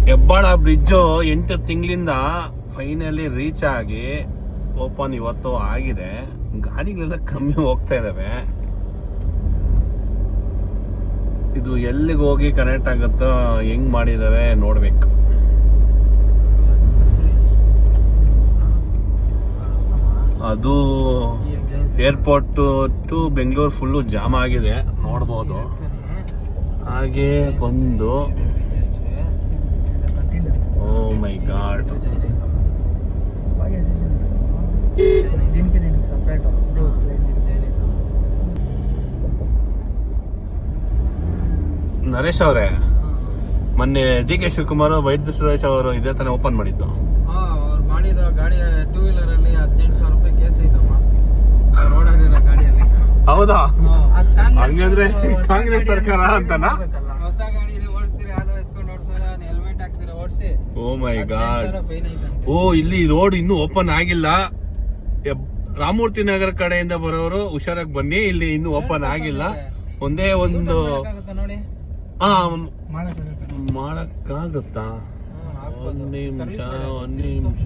Hebbal bridge 8 ತಿಂಗಳಿಂದ finally reach ಆಗಿ open ಇವತ್ತು ಆಗಿದೆ. ಗಾಡಿಗಳೆಲ್ಲ ಕಮ್ಮಿ ಹೋಗ್ತಾ ಇದಾವೆ. ಇದು ಎಲ್ಲಿಗೆ ಹೋಗಿ ಕನೆಕ್ಟ್ ಆಗುತ್ತೋ ಹೆಂಗ್ ಮಾಡಿದಾರೆ ನೋಡ್ಬೇಕು. ಅದು airport to Bengaluru full jam ಆಗಿದೆ, ನೋಡ್ಬೋದು. ಹಾಗೆ ಬಂದು ಓ ಮೈ ಗಾಡ್, ನರೇಶ್ ಅವರೇ, ಮೊನ್ನೆ ಡಿ ಕೆ ಶಿವಕುಮಾರ್ ವೈದ್ಯ ಸುರೇಶ್ ಅವರು ಇದೇ ತಾನೇ ಓಪನ್ ಮಾಡಿದ್ದು. ಅವ್ರು ಮಾಡಿದ ಗಾಡಿ 2 ವೀಲರ್ ಅಲ್ಲಿ 18,000 ರೂಪಾಯಿ ಕೇಸ್ ಐತಮ್ಮ ರೋಡಲ್ಲಿರೋ ಗಾಡಿಯಲ್ಲಿ. ಹೌದಾ? ಹಂಗಂದ್ರೆ ಕಾಂಗ್ರೆಸ್ ಸರ್ಕಾರ ಅಂತನಾ? ಹೊಸ ಗಾಡಿಯಲ್ಲಿ ಓಡಿಸ್ತೀರಿ, ಅದು ಎತ್ಕೊಂಡು ಓಡಿಸಲ್ಲ, ಹೆಲ್ಮೆಟ್ ಹಾಕ್ತೀರಾ ಓಡಿಸಿ. ಓ ಮೈ ಗಾಡ್. ಫೈನ್ ಐತೆ. ಓ, ಇಲ್ಲಿ ರೋಡ್ ಇನ್ನೂ ಓಪನ್ ಆಗಿಲ್ಲ. ರಾಮಮೂರ್ತಿ ನಗರ ಕಡೆಯಿಂದ ಬರೋರು ಹುಷಾರಾಗಿ ಬನ್ನಿ, ಇಲ್ಲಿ ಇನ್ನೂ ಓಪನ್ ಆಗಿಲ್ಲ. ಒಂದೇ ಒಂದು ನೋಡಿ ಮಾಡಕ್ಕಾಗುತ್ತಾ? ಆಗ್ಬೋದು. ಒಂದ್ ನಿಮಿಷ